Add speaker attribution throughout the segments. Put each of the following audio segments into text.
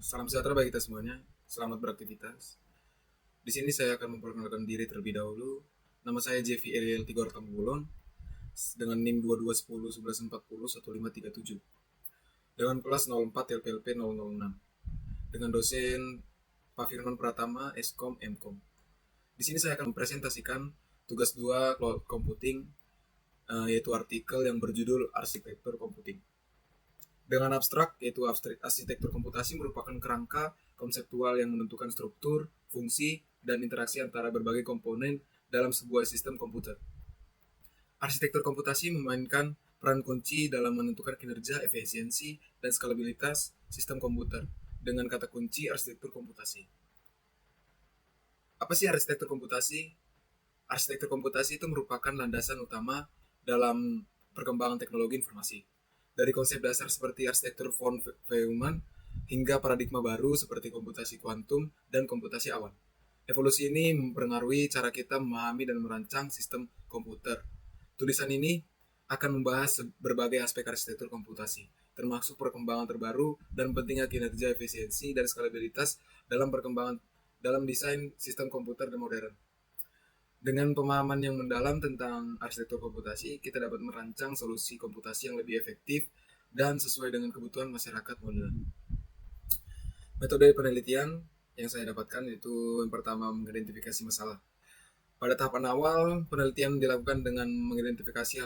Speaker 1: Salam sejahtera bagi kita semuanya. Selamat beraktivitas. Di sini saya akan memperkenalkan diri terlebih dahulu. Nama saya Jeffy Eliel Tigor Tambulon dengan NIM 2210 1140 1537 dengan kelas 04 LPLP 006 dengan dosen Pak Firman Pratama Eskom Mkom. Di sini saya akan mempresentasikan tugas 2 cloud computing, yaitu artikel yang berjudul Arsitektur Komputing. Dengan abstrak, yaitu arsitektur komputasi merupakan kerangka konseptual yang menentukan struktur, fungsi, dan interaksi antara berbagai komponen dalam sebuah sistem komputer. Arsitektur komputasi memainkan peran kunci dalam menentukan kinerja, efisiensi, dan skalabilitas sistem komputer dengan kata kunci arsitektur komputasi. Apa sih arsitektur komputasi? Arsitektur komputasi itu merupakan landasan utama dalam perkembangan teknologi informasi. Dari konsep dasar seperti arsitektur von Neumann hingga paradigma baru seperti komputasi kuantum dan komputasi awan. Evolusi ini mempengaruhi cara kita memahami dan merancang sistem komputer. Tulisan ini akan membahas berbagai aspek arsitektur komputasi, termasuk perkembangan terbaru dan pentingnya kinerja, efisiensi, dan skalabilitas dalam perkembangan dalam desain sistem komputer modern. Dengan pemahaman yang mendalam tentang arsitektur komputasi, kita dapat merancang solusi komputasi yang lebih efektif dan sesuai dengan kebutuhan masyarakat modern. Metode penelitian yang saya dapatkan itu yang pertama mengidentifikasi masalah. Pada tahapan awal, penelitian dilakukan dengan mengidentifikasi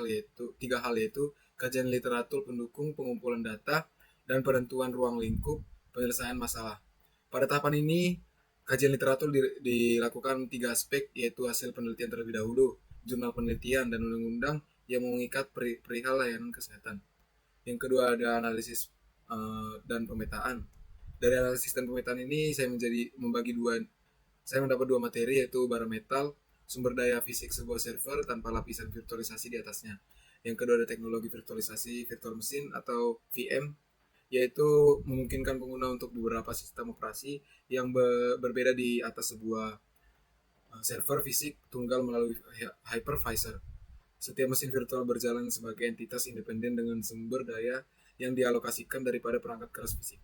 Speaker 1: tiga hal yaitu kajian literatur pendukung, pengumpulan data, dan penentuan ruang lingkup penyelesaian masalah. Pada tahapan ini, kajian literatur dilakukan tiga aspek, yaitu hasil penelitian terlebih dahulu, jurnal penelitian, dan undang-undang yang mengikat perihal layanan kesehatan. Yang kedua ada analisis dan pemetaan. Dari analisis dan pemetaan ini saya mendapat dua materi, yaitu bara metal, sumber daya fisik sebuah server tanpa lapisan virtualisasi di atasnya. Yang kedua ada teknologi virtualisasi virtual machine atau VM, yaitu memungkinkan pengguna untuk beberapa sistem operasi yang berbeda di atas sebuah server fisik tunggal melalui hypervisor. Setiap mesin virtual berjalan sebagai entitas independen dengan sumber daya yang dialokasikan daripada perangkat keras fisik.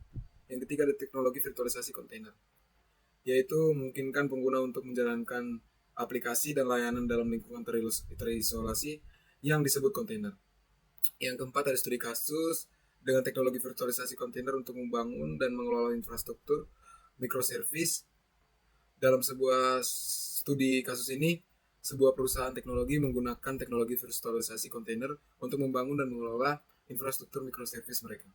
Speaker 1: Yang ketiga ada teknologi virtualisasi kontainer, yaitu memungkinkan pengguna untuk menjalankan aplikasi dan layanan dalam lingkungan terisolasi yang disebut kontainer. Yang keempat ada studi kasus dengan teknologi virtualisasi kontainer untuk membangun dan mengelola infrastruktur microservice. Dalam sebuah studi kasus ini, sebuah perusahaan teknologi menggunakan teknologi virtualisasi kontainer untuk membangun dan mengelola infrastruktur microservice mereka.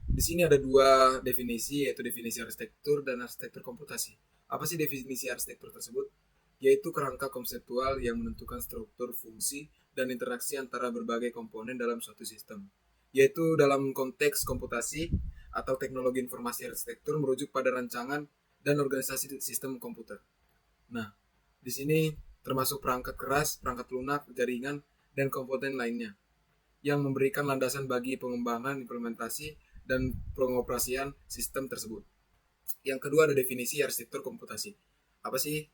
Speaker 1: Di sini ada dua definisi, yaitu definisi arsitektur dan arsitektur komputasi. Apa sih definisi arsitektur tersebut? Yaitu kerangka konseptual yang menentukan struktur, fungsi, dan interaksi antara berbagai komponen dalam suatu sistem. Yaitu dalam konteks komputasi atau teknologi informasi arsitektur merujuk pada rancangan dan organisasi sistem komputer. Nah, di sini termasuk perangkat keras, perangkat lunak, jaringan, dan komponen lainnya yang memberikan landasan bagi pengembangan, implementasi, dan pengoperasian sistem tersebut. Yang kedua ada definisi arsitektur komputasi. Apa sih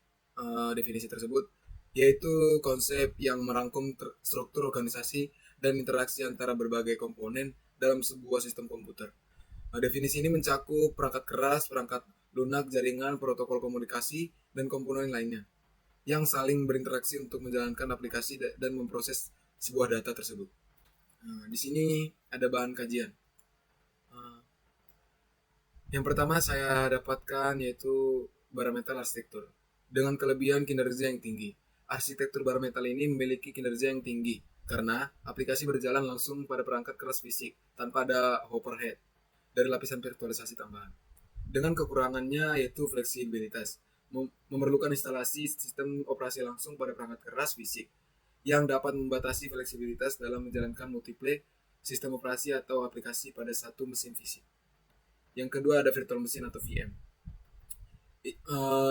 Speaker 1: definisi tersebut? Yaitu konsep yang merangkum struktur organisasi dan interaksi antara berbagai komponen dalam sebuah sistem komputer. Definisi ini mencakup perangkat keras, perangkat lunak, jaringan, protokol komunikasi, dan komponen lainnya yang saling berinteraksi untuk menjalankan aplikasi dan memproses sebuah data tersebut. Nah, di sini ada bahan kajian. Yang pertama saya dapatkan yaitu bara metal arsitektur. Dengan kelebihan kinerja yang tinggi. Arsitektur bara metal ini memiliki kinerja yang tinggi karena aplikasi berjalan langsung pada perangkat keras fisik tanpa ada overhead dari lapisan virtualisasi tambahan. Dengan kekurangannya yaitu fleksibilitas, memerlukan instalasi sistem operasi langsung pada perangkat keras fisik yang dapat membatasi fleksibilitas dalam menjalankan multiple sistem operasi atau aplikasi pada satu mesin fisik. Yang kedua ada virtual machine atau VM.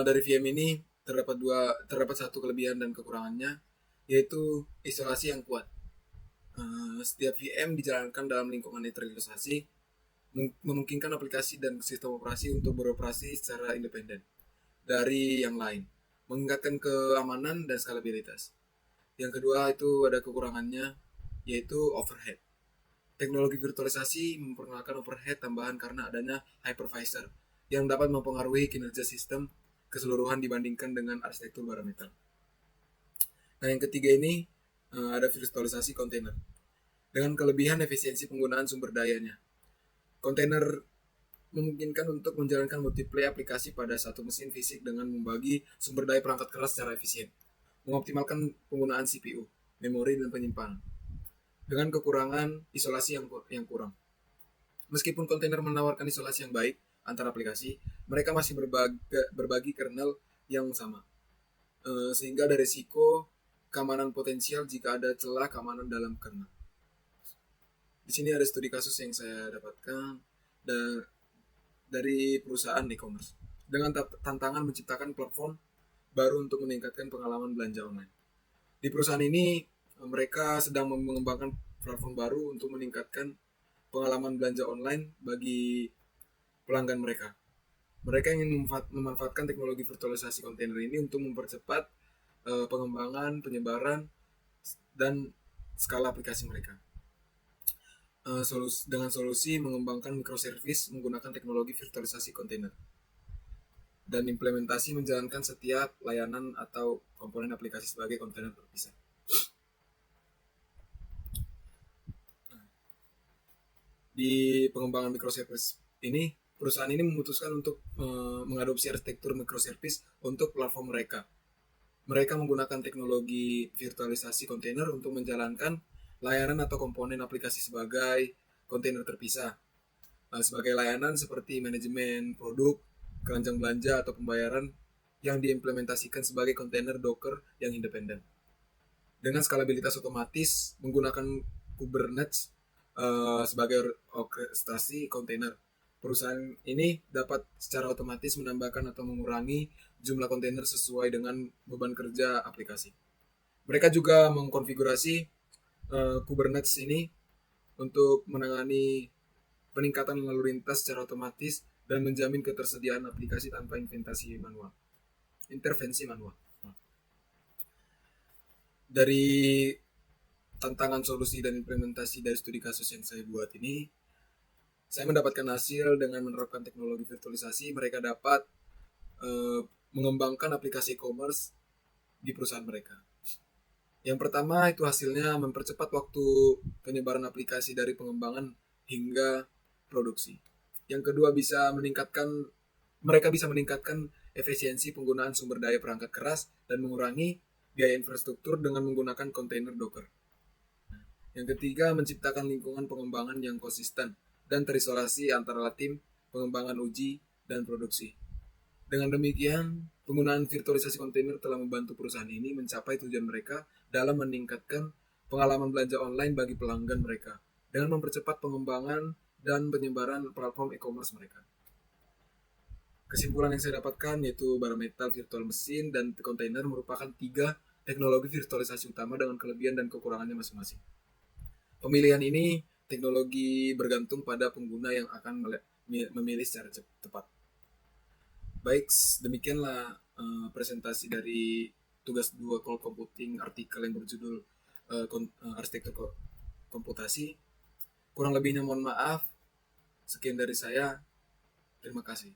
Speaker 1: Dari VM ini terdapat satu kelebihan dan kekurangannya, yaitu isolasi yang kuat. Setiap VM dijalankan dalam lingkungan terisolasi, memungkinkan aplikasi dan sistem operasi untuk beroperasi secara independen dari yang lain, meningkatkan keamanan dan skalabilitas. Yang kedua itu ada kekurangannya, yaitu overhead. Teknologi virtualisasi memperkenalkan overhead tambahan karena adanya hypervisor yang dapat mempengaruhi kinerja sistem keseluruhan dibandingkan dengan arsitektur bare metal. Nah, yang ketiga ini ada virtualisasi kontainer dengan kelebihan efisiensi penggunaan sumber dayanya. Kontainer memungkinkan untuk menjalankan multiple aplikasi pada satu mesin fisik dengan membagi sumber daya perangkat keras secara efisien, mengoptimalkan penggunaan CPU, memori, dan penyimpanan, dengan kekurangan isolasi yang kurang. Meskipun kontainer menawarkan isolasi yang baik antar aplikasi, mereka masih berbagi kernel yang sama, sehingga ada risiko keamanan potensial jika ada celah keamanan dalam kernel. Di sini ada studi kasus yang saya dapatkan dari perusahaan e-commerce dengan tantangan menciptakan platform baru untuk meningkatkan pengalaman belanja online. Di perusahaan ini mereka sedang mengembangkan platform baru untuk meningkatkan pengalaman belanja online bagi pelanggan mereka. Mereka ingin memanfaatkan teknologi virtualisasi kontainer ini untuk mempercepat pengembangan, penyebaran, dan skala aplikasi mereka. Dengan solusi mengembangkan microservice menggunakan teknologi virtualisasi kontainer dan implementasi menjalankan setiap layanan atau komponen aplikasi sebagai kontainer terpisah. Di pengembangan microservice ini, perusahaan ini memutuskan untuk mengadopsi arsitektur microservice untuk platform mereka. Mereka menggunakan teknologi virtualisasi kontainer untuk menjalankan layanan atau komponen aplikasi sebagai kontainer terpisah. Sebagai layanan seperti manajemen produk, keranjang belanja, atau pembayaran yang diimplementasikan sebagai kontainer Docker yang independen. Dengan skalabilitas otomatis menggunakan Kubernetes sebagai orkestrasi kontainer. Perusahaan ini dapat secara otomatis menambahkan atau mengurangi jumlah kontainer sesuai dengan beban kerja aplikasi. Mereka juga mengkonfigurasi Kubernetes ini untuk menangani peningkatan lalu lintas secara otomatis dan menjamin ketersediaan aplikasi tanpa intervensi manual. Dari tantangan solusi dan implementasi dari studi kasus yang saya buat ini, saya mendapatkan hasil dengan menerapkan teknologi virtualisasi, mereka dapat mengembangkan aplikasi e-commerce di perusahaan mereka. Yang pertama itu hasilnya mempercepat waktu penyebaran aplikasi dari pengembangan hingga produksi. Yang kedua mereka bisa meningkatkan efisiensi penggunaan sumber daya perangkat keras dan mengurangi biaya infrastruktur dengan menggunakan kontainer Docker. Yang ketiga, menciptakan lingkungan pengembangan yang konsisten dan terisolasi antara tim pengembangan uji dan produksi. Dengan demikian, penggunaan virtualisasi kontainer telah membantu perusahaan ini mencapai tujuan mereka dalam meningkatkan pengalaman belanja online bagi pelanggan mereka dengan mempercepat pengembangan dan penyebaran platform e-commerce mereka. Kesimpulan yang saya dapatkan yaitu bare metal, virtual machine, dan kontainer merupakan 3 teknologi virtualisasi utama dengan kelebihan dan kekurangannya masing-masing. Pemilihan ini teknologi bergantung pada pengguna yang akan memilih secara tepat. Baik, demikianlah presentasi dari tugas 2 call computing artikel yang berjudul arsitektur komputasi. Kurang lebihnya mohon maaf. Sekian dari saya. Terima kasih.